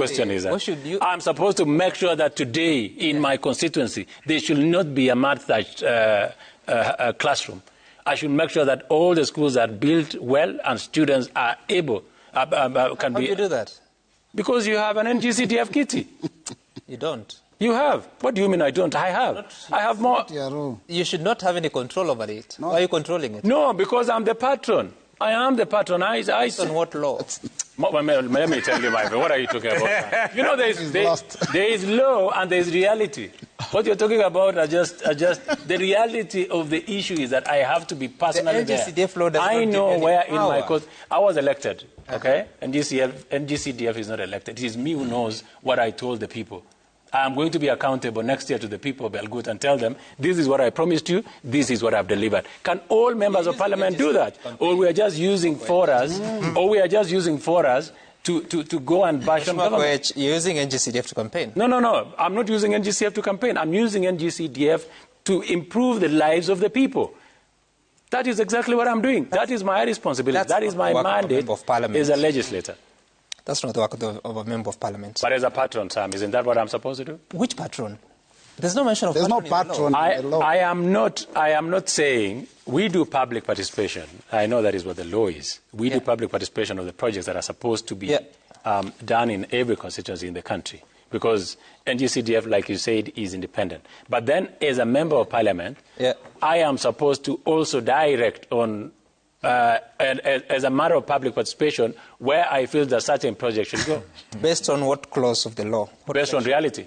question is that I'm supposed to make sure that today in my constituency there should not be a mud-thatched classroom. I should make sure that all the schools are built well and students are able can How do you do that? Because you have an NGCDF kitty. You don't. You have. What do you mean I don't? I have. I have more. You should not have any control over it. No. Why are you controlling it? No, because I'm the patron. I am the patron. Based on what law? Let me tell you, my friend, what are you talking about? You know, there is law and there is reality. What you're talking about are just the reality of the issue is that I have to be personally the NGCDF law does I not know give where any in power. my course I was elected. Okay, NGCDF is not elected. It is me who knows what I told the people. I'm going to be accountable next year to the people of Belgut and tell them, this is what I promised you, this is what I've delivered. Can all members of parliament do that? Or we are just using forums, to go and bash on government? You're using NGCDF to campaign? No. I'm not using NGCDF to campaign. I'm using NGCDF to improve the lives of the people. That is exactly what I'm doing. That is my responsibility. That is my mandate as a legislator. That's not the work of a member of parliament. But as a patron, Sam, isn't that what I'm supposed to do? Which patron? There's no mention of patron. There's no patron in the law. I am not saying we do public participation. I know that is what the law is. We do public participation of the projects that are supposed to be done in every constituency in the country. Because NGCDF, like you said, is independent. But then, as a member of parliament, I am supposed to also direct on as a matter of public participation, where I feel that certain projects should go. Based on what clause of the law? Based on reality.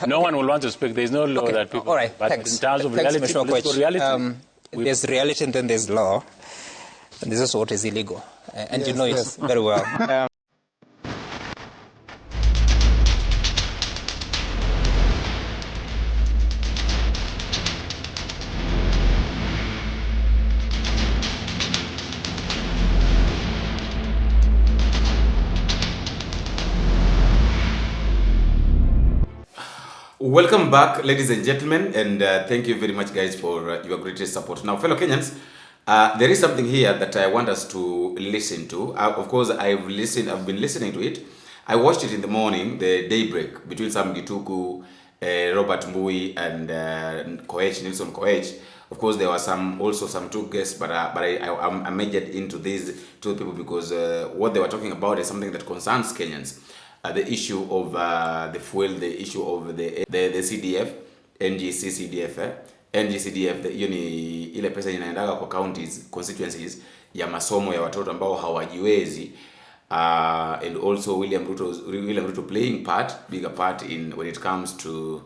No one will want to speak. There is no law that people... All right, but thanks. In terms of reality, political reality... there's reality and then there's law. And this is what is illegal. And you know it very well. Welcome back, ladies and gentlemen, and thank you very much, guys, for your greatest support. Now, fellow Kenyans, there is something here that I want us to listen to. Of course, I've been listening to it. I watched it in the morning, the daybreak between Sam Gituku, Robert Mbui, and Koech, Nelson Koech. Of course, there were also some two guests, but I majored into these two people because what they were talking about is something that concerns Kenyans. The issue of the fuel, the issue of the CDF, NGCDF, NGCDF, ile pesa inaendaga kwa counties, constituencies ya masomo ya watoto ambao hawajiwezi, and also William Ruto playing bigger part in when it comes to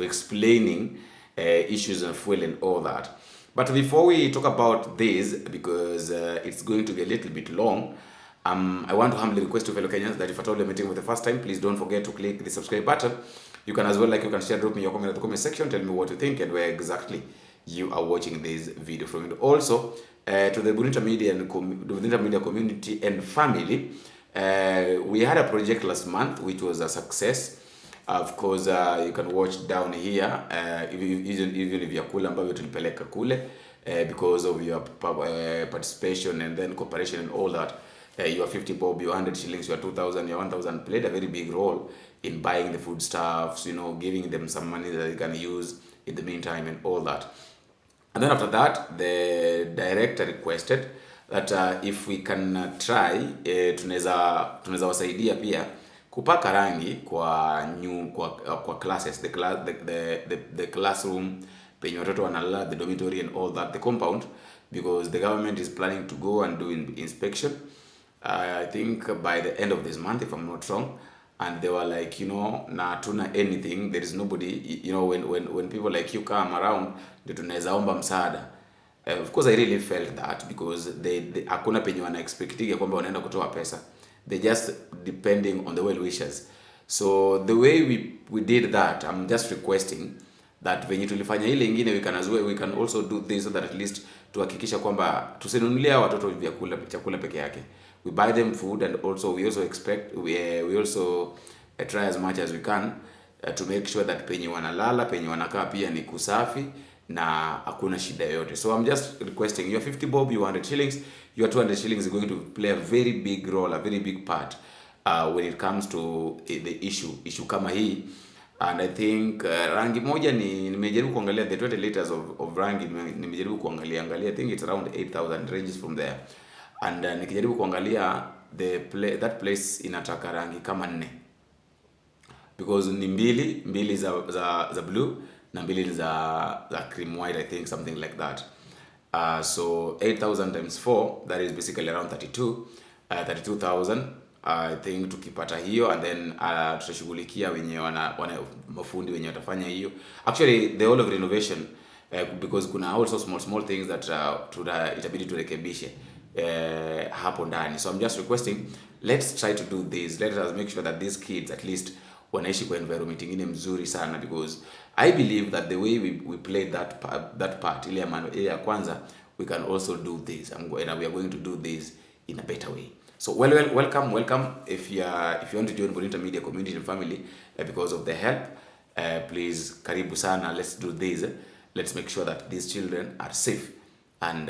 explaining issues of fuel and all that. But before we talk about this, because it's going to be a little bit long, I want to humbly request to fellow Kenyans that if at all you're meeting for the first time, please don't forget to click the subscribe button. You can as well, like you can share, drop me your comment in the comment section, tell me what you think and where exactly you are watching this video from. And also, to the Bunita Media community and family, we had a project last month which was a success. Of course, you can watch down here, even if you're kule ambavyo tulipeleka kule, because of your participation and then cooperation and all that. Your 50 bob, your 100 shillings, your 2,000, your 1,000 played a very big role in buying the foodstuffs, giving them some money that they can use in the meantime and all that. And then after that, the director requested that if we can try, tunaweza wasaidia pia kupaka rangi kwa classes, the classroom, penye watoto wanalala, the dormitory and all that, the compound, because the government is planning to go and do inspection. I think by the end of this month, if I'm not wrong, and they were like, na tuna anything, there is nobody, when people like you come around, they tunaweza omba msaada. Of course, I really felt that because hakuna penye wana expecting kwamba wanaenda kutoa pesa. They just depending on the well wishers. So the way we did that, I'm just requesting that when tulifanya ile ingine, we can also do this so that at least tuhakikisha kwamba tusinunulia watoto chakula peke yake. We buy them food, and also we also try as much as we can to make sure that penye wanalala, penye wanakaa pia ni kusafi na hakuna shida yote. So I'm just requesting your 50 bob, your 100 shillings, your 200 shillings is going to play a very big role, a very big part when it comes to the issue kama hii. And I think rangi moja nimejaribu kuangalia the 20 liters of rangi nimejaribu kuangalia I think it's around 8,000, ranges from there. And nikijaribu kuangalia that place inataka rangi kama 4, because ni mbili za blue na mbili za cream white, I think, something like that. So 8,000 times 4, that is basically around 32,000. I think tukipata hiyo, and then tutashughulikia wenye wana mafundi wenye watafanya hiyo. Actually the whole of renovation, because kuna also small things that itabidi turekebishe hapo ndani. So I'm just requesting, let's try to do this. Let us make sure that these kids at least wanaishi kwa environment ingine mzuri sana, because I believe that the way we played that part ile ya kwanza, we can also do this, and we are going to do this in a better way. So welcome if you want to join Bonita Media community and family because of the help, please karibu sana. Let's do this. Let's make sure that these children are safe and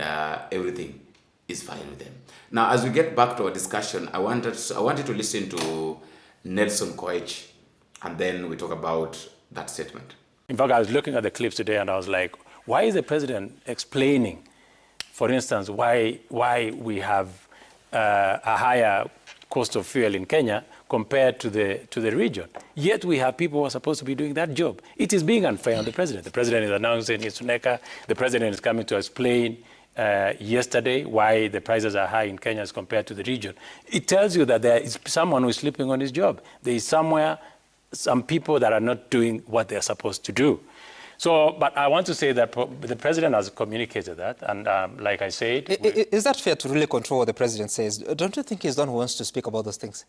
everything is fine with them. Now, as we get back to our discussion, I wanted to listen to Nelson Koech, and then we talk about that statement. In fact, I was looking at the clips today and I was like, why is the president explaining, for instance, why we have a higher cost of fuel in Kenya compared to the region? Yet we have people who are supposed to be doing that job. It is being unfair on the president. The president is announcing his NECA. The president is coming to explain yesterday why the prices are high in Kenya as compared to the region. It tells you that there is someone who is sleeping on his job. There is some people that are not doing what they're supposed to do. So, but I want to say that the president has communicated that, and like I said... Is that fair to really control what the president says? Don't you think he's the one who wants to speak about those things?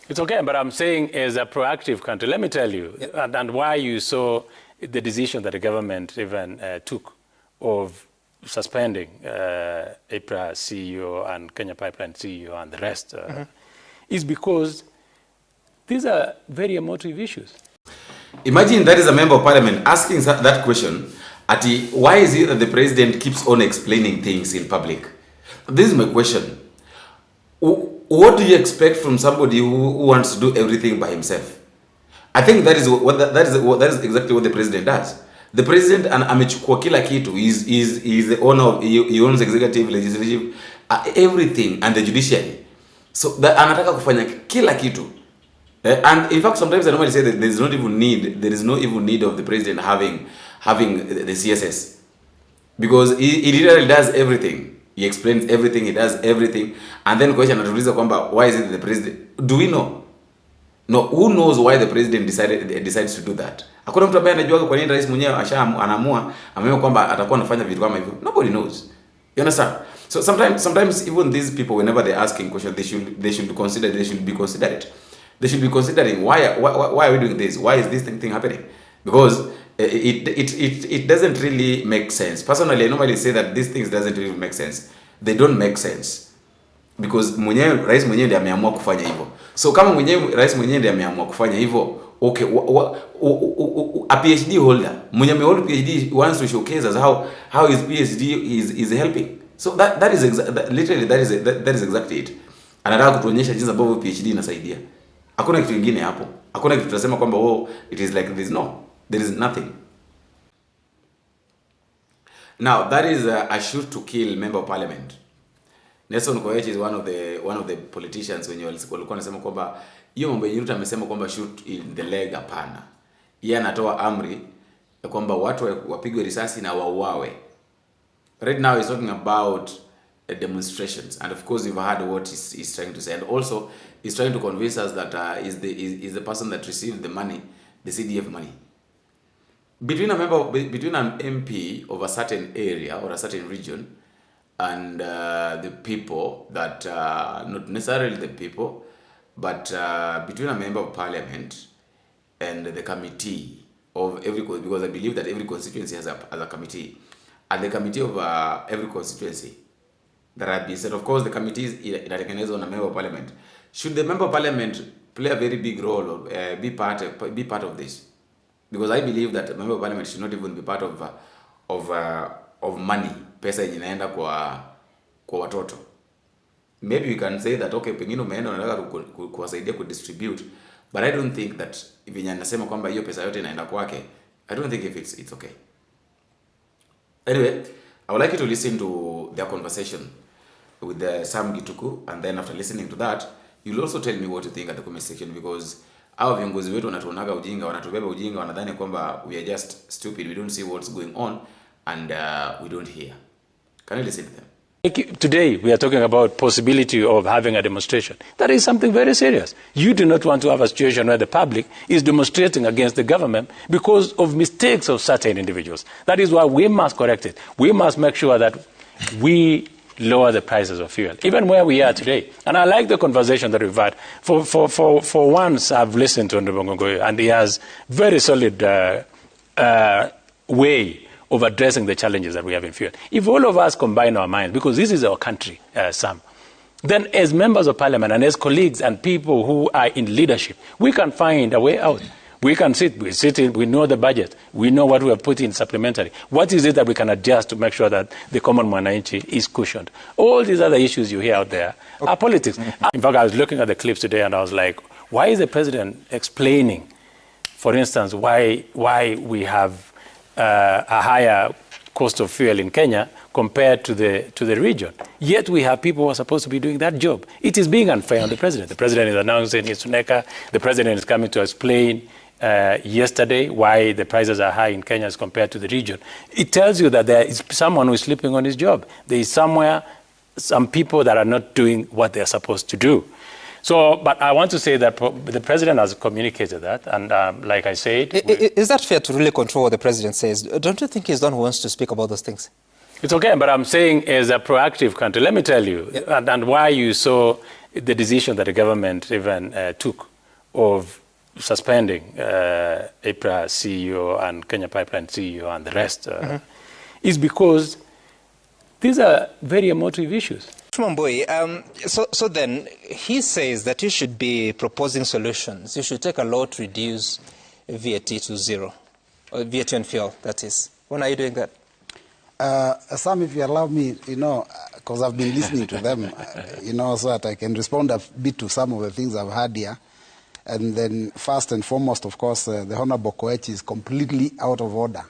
It's okay, but I'm saying as a proactive country, let me tell you, and why you saw the decision that the government even took of suspending EPRA CEO and Kenya Pipeline CEO and the rest, is because these are very emotive issues. Imagine that is a member of parliament asking that question, why is it that the president keeps on explaining things in public? This is my question. What do you expect from somebody who wants to do everything by himself? I think that is exactly what the president does. The president amechukua kila kitu. He's the owner of, he owns executive, legislative, everything, and the judiciary. So anataka kufanya kila kitu. And in fact, sometimes I normally say that there is no even need of the president having the CSS, because he literally does everything. He explains everything, he does everything, and then question anatuliza kwamba why is it the president? Do we know? No, who knows why the president decides to do that? Hakuna mtu ambaye anajua kwa nini rais mwenyewe anaamua kwamba atakuwa anafanya vitu kama hivyo. Nobody knows. You understand? So sometimes even these people, whenever they're asking questions, they should be considerate. They should be considering why are we doing this? Why is this thing happening? Because it doesn't really make sense. Personally, I normally say that these things doesn't really make sense. They don't make sense because rais mwenyewe ndiye ameamua kufanya hivyo. So kama rais mwenyewe ndiye ameamua kufanya hivyo, okay, a PhD holder, mwenye amehold PhD wants to showcase us how his PhD is helping. So that is exactly it. Anataka kutuonyesha jinsi ambavyo PhD inasaidia. Hakuna kitu kingine hapo. Hakuna kitu tunasema kwamba it is like this. No, there is nothing. Now that is a shoot to kill member of parliament. Nelson Koech is one of the politicians wenye walikuwa wanasema kwamba hiyo mambo yenyewe amesema kwamba shoot in the leg, hapana. Yeye anatoa amri kwamba watu wapigwe risasi na wauawe. Right now he's talking about demonstrations, and of course you've heard what he's trying to say, and also he's trying to convince us that is the person that received the money, the CDF money. Between an MP of a certain area or a certain region and the people that not necessarily the people, but between a member of parliament and the committee of every, because I believe that every constituency has a committee, and the committee of every constituency that have been said, of course, the committees inatengenezwa on a member of parliament. Should the member of parliament play a very big role or be part of this? Because I believe that the member of parliament should not even be part of money, pesa yenye inaenda kwa watoto. maybe you can say that okay, pengine umeenda unataka kuwasaidia kudistribute, but I don't think that venye anasema kwamba hiyo pesa yote inaenda kwake, I don't think if it's okay. Anyway, I would like you to listen to their conversation with Sam Gituku, and then after listening to that, you'll also tell me what you think at the comment section, because hao viongozi wetu wanatuonaga ujinga, wanatubeba ujinga, wanadhani kwamba we are just stupid, we don't see what's going on, and we don't hear. Can you listen to them? Today, we are talking about possibility of having a demonstration. That is something very serious. You do not want to have a situation where the public is demonstrating against the government because of mistakes of certain individuals. That is why we must correct it. We must make sure that we lower the prices of fuel, even where we are today. And I like the conversation that we've had. For once, I've listened to Ndubongo, and he has very solid way of addressing the challenges that we have in fuel. If all of us combine our minds, because this is our country, Sam, then as members of parliament and as colleagues and people who are in leadership, we can find a way out. We can we know the budget, we know what we have put in supplementary. What is it that we can adjust to make sure that the common mwananchi is cushioned? All these other issues you hear out there are politics. In fact, I was looking at the clips today and I was like, why is the president explaining, for instance, why we have a higher cost of fuel in Kenya compared to the region? Yet we have people who are supposed to be doing that job. It is being unfair on the president. The president is announcing his Suneka. The president is coming to explain yesterday why the prices are high in Kenya as compared to the region. It tells you that there is someone who is sleeping on his job. There is some people that are not doing what they are supposed to do. So, but I want to say that the president has communicated that, and like I said... Is that fair to really control what the president says? Don't you think he's the one who wants to speak about those things? It's okay, but I'm saying as a proactive country, let me tell you, and why you saw the decision that the government even took of suspending APRA CEO and Kenya Pipeline CEO and the rest, is because these are very emotive issues. Mbui, so then he says that you should be proposing solutions. You should take a law to reduce VAT to zero, or VAT on fuel, that is. When are you doing that? Sam, if you allow me, because I've been listening to them, so that I can respond a bit to some of the things I've heard here. And then first and foremost, of course, the Honorable Koech is completely out of order.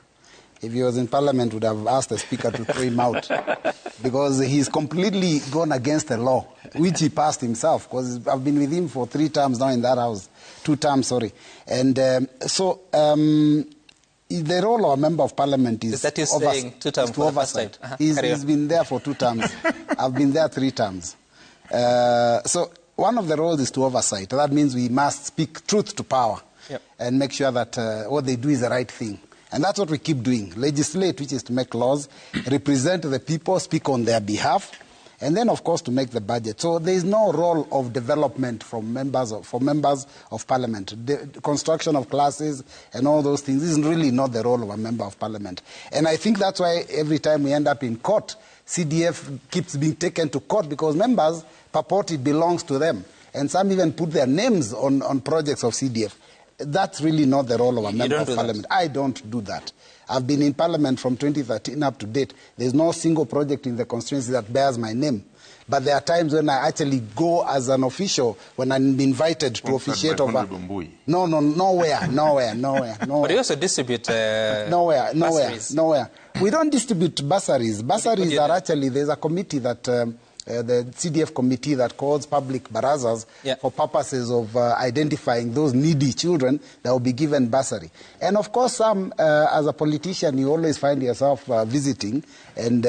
If he was in Parliament, would have asked the Speaker to throw him out, because he's completely gone against the law, which he passed himself, because I've been with him for 3 terms now in that house, 2 terms, sorry. And the role of a member of Parliament is that you're saying 2 terms for the first time? He's been there for 2 terms. I've been there 3 terms. So one of the roles is to oversight. That means we must speak truth to power and make sure that what they do is the right thing. And that's what we keep doing. Legislate, which is to make laws, represent the people, speak on their behalf, and then, of course, to make the budget. So there is no role of development for members of Parliament. The construction of classes and all those things is really not the role of a member of Parliament. And I think that's why every time we end up in court, CDF keeps being taken to court, because members purport it belongs to them. And some even put their names on projects of CDF. That's really not the role of a member of Parliament. I don't do that. I've been in Parliament from 2013 up to date. There's no single project in the constituency that bears my name. But there are times when I actually go as an official, when I'm invited to officiate over... Mbui. No, nowhere. But you also distribute nowhere. We don't distribute bursaries. Bursaries are actually, there's a committee that... the CDF committee that calls public barazas for purposes of identifying those needy children that will be given bursary. And of course, as a politician, you always find yourself visiting and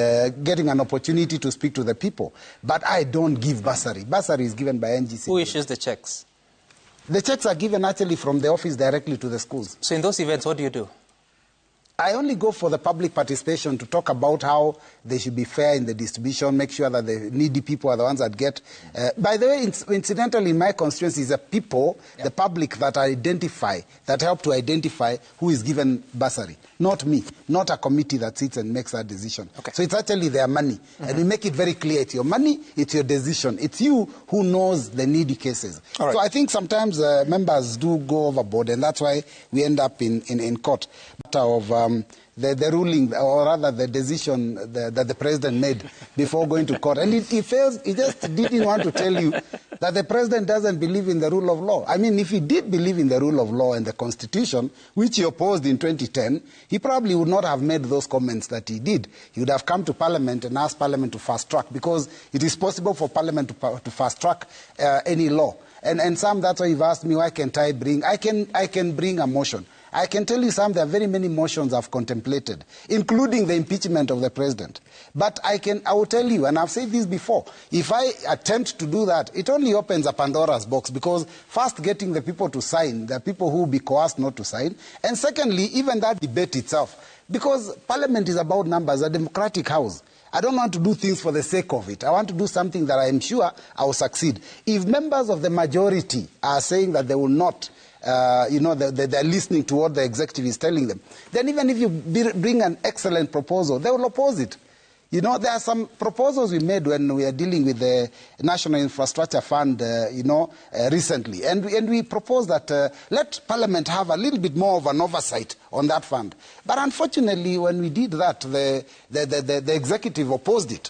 getting an opportunity to speak to the people. But I don't give bursary. Bursary is given by NGCDF. Who issues the checks? The checks are given actually from the office directly to the schools. So in those events, what do you do? I only go for the public participation to talk about how they should be fair in the distribution, make sure that the needy people are the ones that get. By the way, incidentally, in my constituency is the people, the public that help to identify who is given bursary. Not me, not a committee that sits and makes that decision. Okay. So it's actually their money. And we make it very clear, it's your money, it's your decision. It's you who knows the needy cases. Right. So I think sometimes members do go overboard, and that's why we end up in court. Matter of the ruling, or rather the decision that the president made before going to court. And he just didn't want to tell you that the president doesn't believe in the rule of law. I mean, if he did believe in the rule of law and the Constitution, which he opposed in 2010, he probably would not have made those comments that he did. He would have come to Parliament and asked Parliament to fast-track, because it is possible for Parliament to fast-track any law. And some, that's why you've asked me, why can't I bring? I can bring a motion. I can tell you there are very many motions I've contemplated, including the impeachment of the president. But I will tell you, and I've said this before, if I attempt to do that, it only opens a Pandora's box, because first, getting the people to sign, there are people who will be coerced not to sign. And secondly, even that debate itself, because Parliament is about numbers, a democratic house. I don't want to do things for the sake of it. I want to do something that I am sure I will succeed. If members of the majority are saying that they will not, they're listening to what the executive is telling them, then even if you bring an excellent proposal, they will oppose it. You know, there are some proposals we made when we are dealing with the National Infrastructure Fund, recently. And we proposed that let Parliament have a little bit more of an oversight on that fund. But unfortunately, when we did that, the executive opposed it.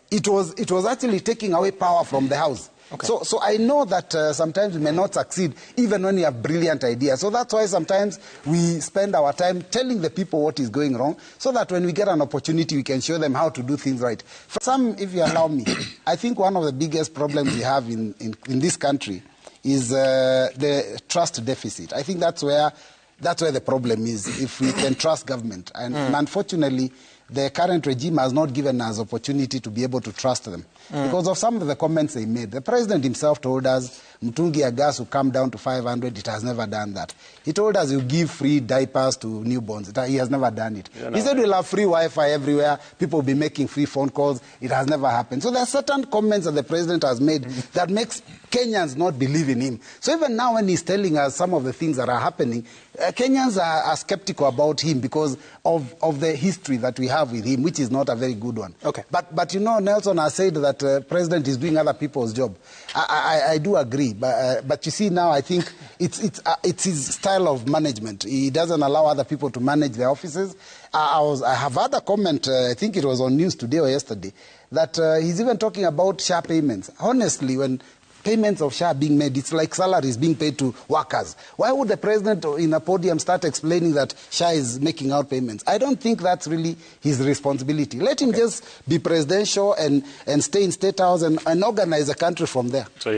It was actually taking away power from the House. Okay. So I know that sometimes we may not succeed even when we have brilliant ideas. So that's why sometimes we spend our time telling the people what is going wrong, so that when we get an opportunity, we can show them how to do things right. For some, if you allow me, I think one of the biggest problems we have in this country is the trust deficit. I think that's where the problem is, if we can trust government. And unfortunately, the current regime has not given us opportunity to be able to trust them because of some of the comments they made. The president himself told us Mtungi ya gas will come down to 500. It has never done that. He told us he'll give free diapers to newborns. He has never done it. He said we'll have free Wi-Fi everywhere. People will be making free phone calls. It has never happened. So there are certain comments that the president has made that makes Kenyans not believe in him. So even now when he's telling us some of the things that are happening, Kenyans are skeptical about him because of the history that we have with him, which is not a very good one. Okay. But you know, Nelson has said that president is doing other people's job. I do agree. But you see now, I think it's his style of management. He doesn't allow other people to manage their offices. I have had a comment, I think it was on news today or yesterday, that he's even talking about SHA payments. Honestly, when payments of SHA being made, it's like salaries being paid to workers. Why would the president in a podium start explaining that SHA is making out payments? I don't think that's really his responsibility. Let him just be presidential and stay in State House and organize the country from there. So